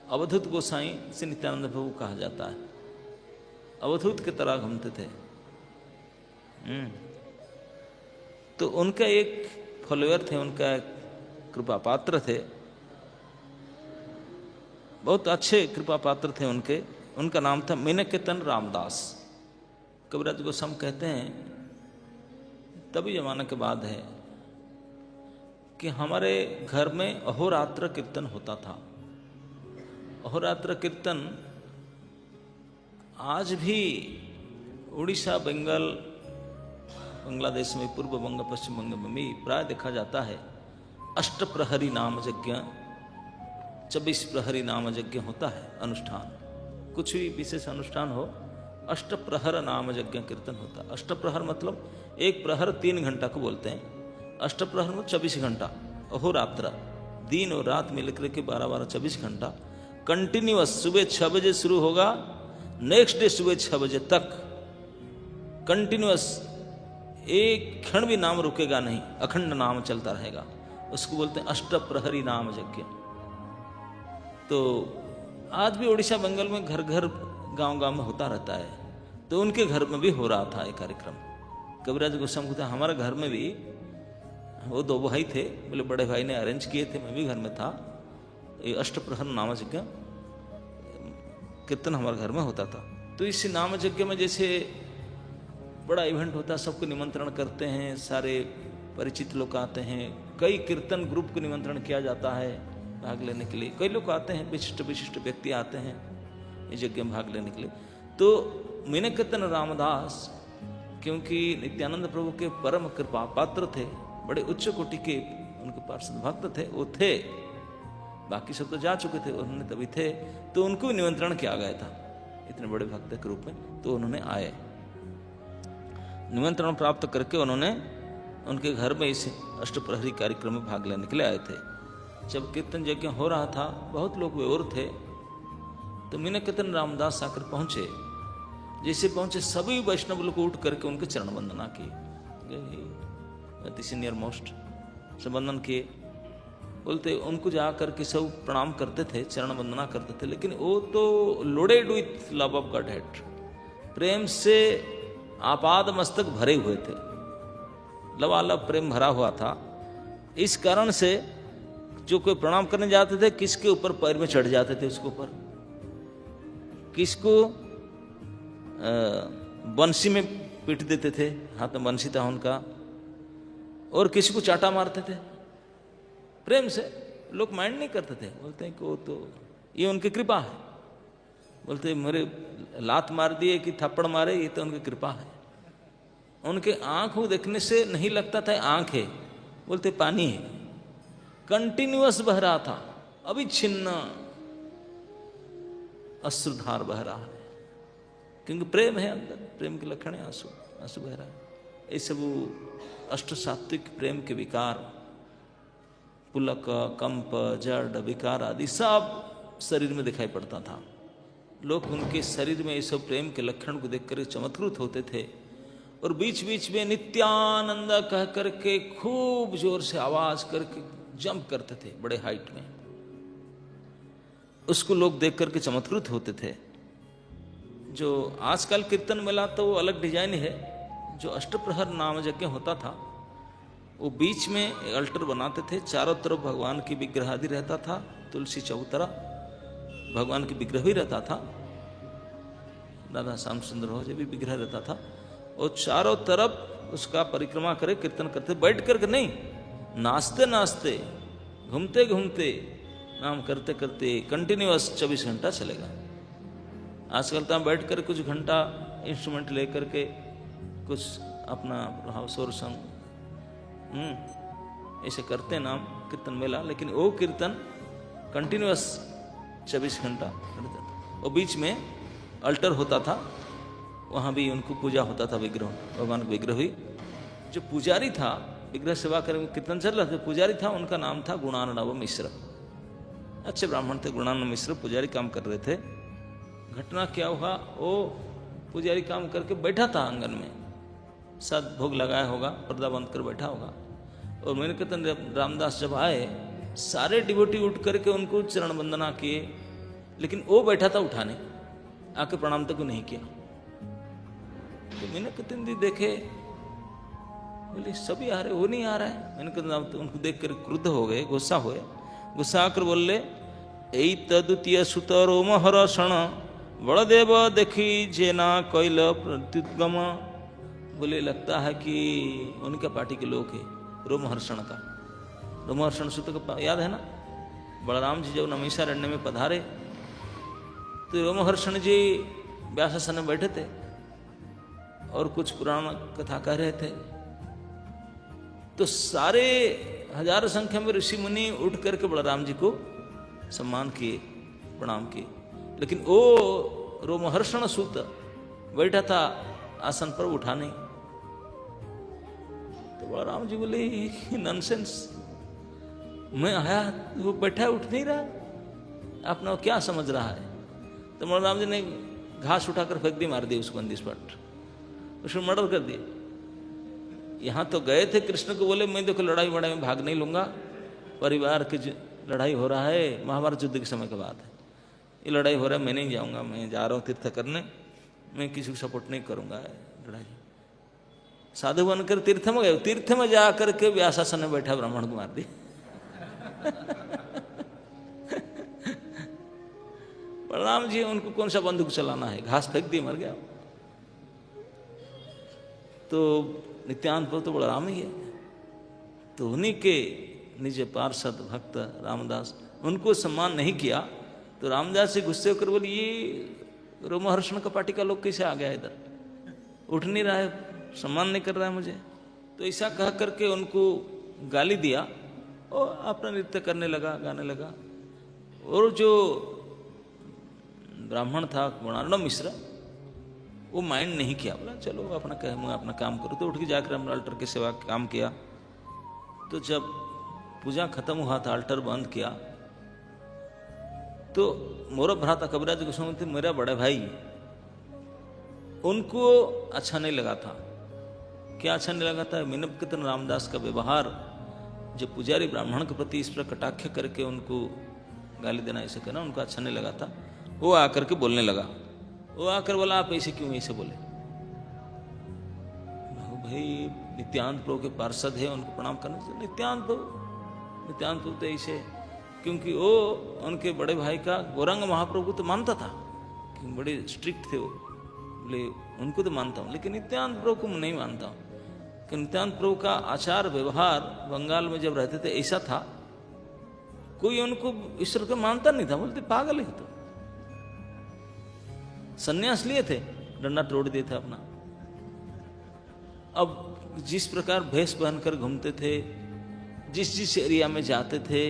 अवधूत गोसाई से नित्यानंद प्रभु कहा जाता है। अवधूत की तरह घूमते थे। तो उनका एक फॉलोअर थे, उनका एक कृपा पात्र थे, बहुत अच्छे कृपा पात्र थे उनके। उनका नाम था मीनकेतन रामदास। कविराज गोस्वामी कहते हैं तभी जमाने के बाद है कि हमारे घर में अहोरात्र कीर्तन होता था। अहोरात्र कीर्तन आज भी उड़ीसा, बंगाल, बांग्लादेश में, पूर्व बंग, पश्चिम बंग में भी प्राय देखा जाता है। अष्टप्रहरी नाम यज्ञ, 24 प्रहरी नाम यज्ञ होता है अनुष्ठान। कुछ भी विशेष अनुष्ठान हो, अष्टप्रहर नाम यज्ञ कीर्तन होता है। अष्टप्रहर मतलब एक प्रहर 3 घंटा को बोलते हैं। अष्टप्रहर में 24 घंटा, अहोरात्र, दिन और रात मिलकर के 12-12, 24 घंटा कंटिन्यूअस। सुबह 6 बजे शुरू होगा, नेक्स्ट डे सुबह 6 बजे तक कंटिन्यूअस, एक क्षण भी नाम रुकेगा नहीं, अखंड नाम चलता रहेगा। उसको बोलते हैं अष्टप्रहरी नाम यज्ञ। तो आज भी उड़ीसा, बंगाल में घर घर, गांव गांव में होता रहता है। तो उनके घर में भी हो रहा था ये कार्यक्रम। कविराज गोस्वामी कहते हमारे घर में भी, वो 2 भाई थे, बोले बड़े भाई ने अरेंज किए थे, मैं भी घर में था। ये अष्टप्रहर नाम यज्ञ कीर्तन हमारे घर में होता था। तो इस नाम यज्ञ में जैसे बड़ा इवेंट होता है, सबको निमंत्रण करते हैं, सारे परिचित लोग आते हैं। कई कीर्तन ग्रुप को निमंत्रण किया जाता है भाग लेने के लिए। कई लोग आते हैं, विशिष्ट विशिष्ट व्यक्ति आते हैं इस यज्ञ में भाग लेने के लिए। तो मीनकेतन रामदास क्योंकि नित्यानंद प्रभु के परम कृपा पात्र थे, बड़े उच्च कोटि के उनके पार्षद भक्त थे, वो थे। बाकी सब तो जा चुके थे, उन्होंने तभी थे। तो उनको निमंत्रण किया गया था इतने बड़े भक्त के रूप में। तो उन्होंने आए, निमंत्रण प्राप्त करके उन्होंने उनके घर में इस अष्टप्रहरी कार्यक्रम में भाग लेने के लिए आए थे। जब कीर्तन यज्ञ हो रहा था, बहुत लोग और थे। तो मीनकेतन रामदास आकर पहुंचे। जैसे पहुंचे, सभी वैष्णव लोग उठ करके उनके चरण वंदना किए, अति सीनियर मोस्ट से वंदन किए। बोलते उनको जा करके सब प्रणाम करते थे, चरण वंदना करते थे। लेकिन वो तो loaded with love of God head, प्रेम से आपाद मस्तक भरे हुए थे, लवालब प्रेम भरा हुआ था। इस कारण से जो कोई प्रणाम करने जाते थे, किसके ऊपर पैर में चढ़ जाते थे, उसके ऊपर, किसको बंसी में पीट देते थे, हाथ में बंसी था उनका, और किसी को चाटा मारते थे प्रेम से। लोग माइंड नहीं करते थे, बोलते हैं कि वो तो ये उनकी कृपा है। बोलते मेरे लात मार दिए कि थप्पड़ मारे, ये तो उनकी कृपा है। उनके आंख देखने से नहीं लगता था आंख है, बोलते पानी है। कंटिन्यूअस बह रहा था, अविच्छिन्न अश्रुधार बह रहा है, क्योंकि प्रेम है अंदर, प्रेम के लक्षण है आंसू, आंसू बह रहा है। ये सब अष्ट सात्विक प्रेम के विकार, पुलक, कंप, जड़, विकार आदि सब शरीर में दिखाई पड़ता था। लोग उनके शरीर में ये सब प्रेम के लक्षण को देखकर चमत्कृत होते थे। और बीच बीच में नित्यानंद कह करके खूब जोर से आवाज करके जंप करते थे, बड़े हाइट में। उसको लोग देख करके चमत्कृत होते थे। जो आजकल कीर्तन मेला तो वो अलग डिजाइन है। जो अष्टप्रहर नाम यज्ञ होता था, वो बीच में अल्टर बनाते थे, चारों तरफ भगवान की विग्रह आदि रहता था, तुलसी चौतरा भगवान की विग्रह भी रहता था, राधा श्याम सुंदर हो भी विग्रह रहता था। और चारों तरफ उसका परिक्रमा करे, कीर्तन करते, बैठ करके नहीं, नाचते नाचते, घूमते घूमते, नाम करते करते कंटिन्यूअस 24 घंटा चलेगा। आजकल तो बैठ कर कुछ घंटा इंस्ट्रूमेंट लेकर के कुछ अपना हाउस और संग ऐसे करते हैं नाम कीर्तन मेला। लेकिन वो कीर्तन कंटिन्यूअस 24 घंटा करते था। और बीच में अल्टर होता था, वहाँ भी उनको पूजा होता था, विग्रह, भगवान का विग्रह हुई। जो पुजारी था, विग्रह सेवा करने कीर्तन चल रहा था, पुजारी था, उनका नाम था गुणार्णव मिश्र। अच्छे ब्राह्मण थे, गुणार्णव मिश्र पुजारी काम कर रहे थे। घटना क्या हुआ, वो पुजारी काम करके बैठा था आंगन में, साथ भोग लगाया होगा, पर्दा बंद कर बैठा होगा। और मीनकेतन रामदास जब आए, सारे डिवोटी उठ करके उनको चरण वंदना किए, लेकिन वो बैठा था उठाने, आके प्रणाम तक नहीं किया। तो मैंने कितने दिन देखे, बोले सभी आ रहे, वो नहीं आ रहा है। मैंने कहा तो उनको देख कर क्रुद्ध हो गए, गुस्सा हुए। गुस्सा आकर बोले ऐ तद्वितीय सुत रोमहर्षण बड़देव देखी जेना कैल प्रत्युद्गम। बोले लगता है कि उनके पार्टी के लोग है रोमहर्षण का। रोमहर्षण सुत का याद है ना, बलराम जी जब नमीसारण्य में पधारे तो रोमहर्षण जी व्यासासन में बैठे थे और कुछ पुराण कथा कह रहे थे। तो सारे हजारों संख्या में ऋषि मुनि उठ करके बलराम जी को सम्मान किए, प्रणाम किए, लेकिन वो रोमहर्षण सूत बैठा था आसन पर, उठा नहीं। तो बलराम जी बोले नॉनसेंस, मैं आया वो बैठा है, उठ नहीं रहा, अपना क्या समझ रहा है। तो बलराम जी ने घास उठाकर फेंक दी, मार दी उसको ऑन द स्पॉट, उसको मर्डर कर दिया। यहाँ तो गए थे कृष्ण को, बोले मैं देखो लड़ाई वड़ाई में भाग नहीं लूंगा, परिवार की लड़ाई हो रहा है, महाभारत युद्ध के समय की बात है, ये लड़ाई हो रहा है, मैं नहीं जाऊंगा, मैं जा रहा हूँ तीर्थ करने, मैं किसी को सपोर्ट नहीं करूंगा लड़ाई। साधु बनकर तीर्थ में गए, तीर्थ में जा करके व्यासासन में बैठा ब्राह्मण को मार दी। बलराम जी उनको कौन सा बंदूक चलाना है, घास फेंक दी, मर गया। तो नित्यानंद प्रभु तो बलराम ही है। तो उन्हीं के निज पार्षद भक्त रामदास, उनको सम्मान नहीं किया तो रामदास से गुस्से होकर बोले ये रोमहर्षण का पार्टी का लोग कैसे आ गया इधर, उठ नहीं रहा है, सम्मान नहीं कर रहा है मुझे। तो ऐसा कह करके उनको गाली दिया और अपना नृत्य करने लगा, गाने लगा। और जो ब्राह्मण था गुणार्णव मिश्र, वो माइंड नहीं किया, बोला चलो अपना मैं अपना काम करूँ। तो उठ के जाकर हमने अल्टर की सेवा काम किया। तो जब पूजा खत्म हुआ था, अल्टर बंद किया, तो मोर भ्राता कबीराज गोस्वामी थे, मेरा बड़े भाई, उनको अच्छा नहीं लगा था। क्या अच्छा नहीं लगा था? मीनव कीर्तन रामदास का व्यवहार, जो पुजारी ब्राह्मण के प्रति इस पर कटाक्ष करके उनको गाली देना, ऐसे कहना उनको अच्छा नहीं लगा था। वो आकर के बोलने लगा, वो आकर बोला आप ऐसे क्यों ऐसे बोले? भाई नित्यानंद प्रभु के पार्षद है, उनको प्रणाम करना चाहिए। नित्यानंद प्रभु तो ऐसे, क्योंकि वो उनके बड़े भाई का गौरांग महाप्रभु को तो मानता था, क्योंकि बड़े स्ट्रिक्ट थे वो, बोले उनको तो मानता हूँ लेकिन नित्यानंद प्रभु को नहीं मानता हूँ। कि नित्यानंद प्रभु का आचार व्यवहार बंगाल में जब रहते थे ऐसा था, कोई उनको ईश्वर को मानता नहीं था, बोलते पागल है। तो सन्यास लिए थे, डंडा तोड़ दिए थे अपना। अब जिस प्रकार भेष पहनकर घूमते थे, जिस एरिया में जाते थे,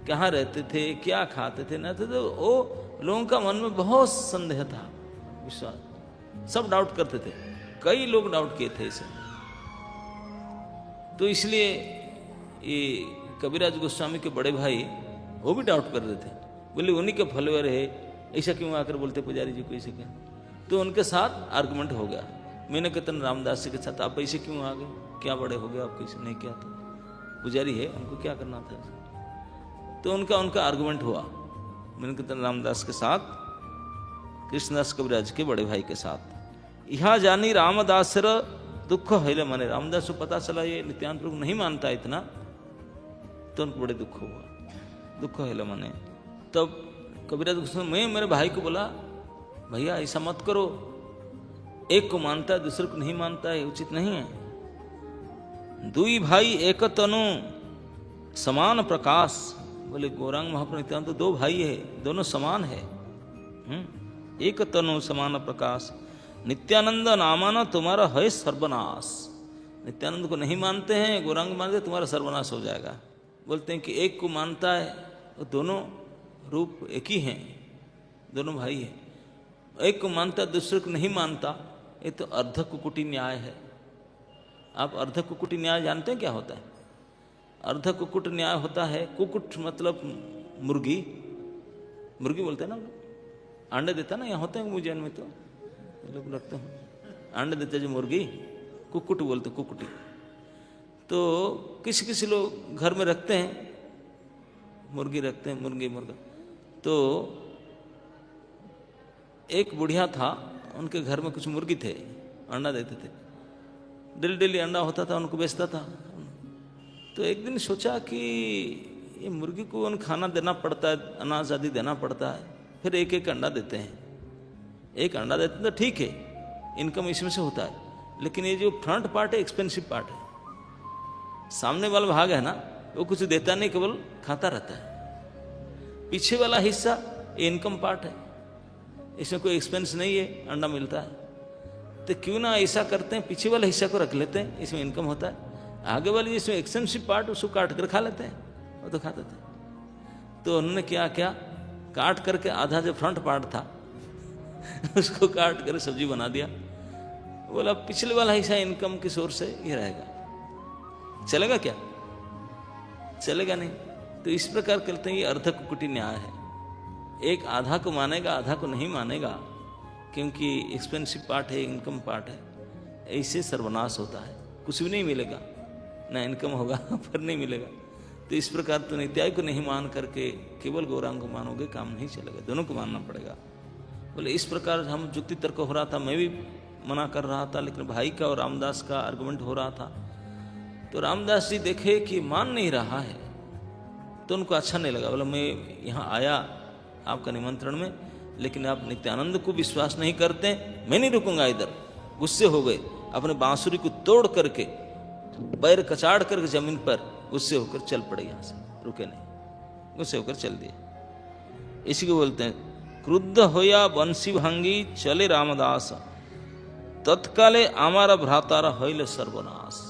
कहाँ रहते थे, क्या खाते थे ना थे, तो वो लोगों का मन में बहुत संदेह था, विश्वास, सब डाउट करते थे। कई लोग डाउट किए थे इसे। तो इसलिए ये कबीराज गोस्वामी के बड़े भाई वो भी डाउट कर रहे थे, बोले उन्हीं के फॉलोअर है, ऐसा क्यों आकर बोलते पुजारी जी को ऐसे क्या? तो उनके साथ आर्गुमेंट हो गया। मैंने कहता रामदास जी के साथ आप ऐसे क्यों आ गए, क्या बड़े हो गए आप, कैसे नहीं किया था, पुजारी है उनको क्या करना था। तो उनका आर्गुमेंट हुआ। मैंने कहता रामदास के साथ, कृष्णदास कविराज के बड़े भाई के साथ। यह जानी रामदास दुख है माने, रामदास को पता चला ये नित्यानंद प्रभु नहीं मानता इतना, तो उनको बड़े दुख हुआ, दुख है माने। तब कबीराज मैं मेरे भाई को बोला भैया ऐसा मत करो, एक को मानता है दूसरे को नहीं मानता है, उचित नहीं है। दुई भाई एक तनु समान प्रकाश, बोले गौरांग महाप्रभु नित्यानंद तो दो भाई है, दोनों समान है। एक तनु समान प्रकाश, नित्यानंद नामाना तुम्हारा है सर्वनाश। नित्यानंद को नहीं मानते हैं, गौरांग मानते, तुम्हारा सर्वनाश हो जाएगा। बोलते हैं कि एक को मानता है, वो दोनों रूप एक ही हैं, दोनों भाई हैं। एक को मानता दूसरे को नहीं मानता, ये तो अर्ध कुकुटी न्याय है। आप अर्ध कुकुटी न्याय जानते हैं क्या होता है? अर्ध कुकुट न्याय होता है, कुकुट मतलब मुर्गी, मुर्गी बोलते हैं ना, अंडे देता ना, यहाँ होते हैं मुझे में तो लोग रखते हैं अंडे देते जो मुर्गी, कुकुट बोलते, कुकुटी। तो किसी किसी लोग घर में रखते हैं, मुर्गी रखते हैं, मुर्गी मुर्गा। तो एक बुढ़िया था, उनके घर में कुछ मुर्गी थे, अंडा देते थे, डेली डेली अंडा होता था, उनको बेचता था। तो एक दिन सोचा कि ये मुर्गी को उन खाना देना पड़ता है, अनाज आदि देना पड़ता है, फिर एक एक अंडा देते हैं। एक अंडा देते हैं तो ठीक है, इनकम इसमें से होता है, लेकिन ये जो फ्रंट पार्ट है एक्सपेंसिव पार्ट है। सामने वाला भाग है ना, वो कुछ देता नहीं, केवल खाता रहता है। पीछे वाला हिस्सा ये इनकम पार्ट है, इसमें कोई एक्सपेंस नहीं है, अंडा मिलता है। तो क्यों ना ऐसा करते हैं, पीछे वाले हिस्सा को रख लेते हैं, इसमें इनकम होता है। आगे वाले जिसमें एक्सपेंसिव पार्ट उसको काट कर खा लेते हैं, वो तो खाते थे। तो उन्होंने क्या क्या काट करके आधा जो फ्रंट पार्ट था उसको काट कर सब्जी बना दिया। बोला पिछले वाला हिस्सा इनकम की सोर्स है, ये रहेगा। चलेगा क्या? चलेगा नहीं। तो इस प्रकार करते हैं, ये अर्ध कुकुटी न्याय है। एक आधा को मानेगा, आधा को नहीं मानेगा, क्योंकि एक्सपेंसिव पार्ट है, इनकम पार्ट है। ऐसे सर्वनाश होता है, कुछ भी नहीं मिलेगा, ना इनकम होगा पर नहीं मिलेगा। तो इस प्रकार तो नित्याय को नहीं मान करके केवल गौरांग को मानोगे, काम नहीं चलेगा, दोनों को मानना पड़ेगा। बोले इस प्रकार हम जुक्ति तर्क हो रहा था, मैं भी मना कर रहा था, लेकिन भाई का और रामदास का आर्गुमेंट हो रहा था। तो रामदास जी देखे कि मान नहीं रहा है, तो उनको अच्छा नहीं लगा। बोला मैं यहाँ आया आपका निमंत्रण में, लेकिन आप नित्यानंद को विश्वास नहीं करते, मैं नहीं रुकूंगा इधर। गुस्से हो गए, अपने बांसुरी को तोड़ करके, पैर कचाड़ करके जमीन पर गुस्से होकर चल पड़े, यहाँ से रुके नहीं, गुस्से होकर चल दिए। इसी को बोलते हैं क्रुद्ध होया बंसी भांगी चले रामदास, तत्काले हमारा भ्रातारा होइले सर्वनाश।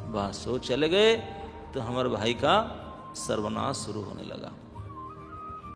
बस वो चले गए तो हमारे भाई का सर्वनाश शुरू होने लगा।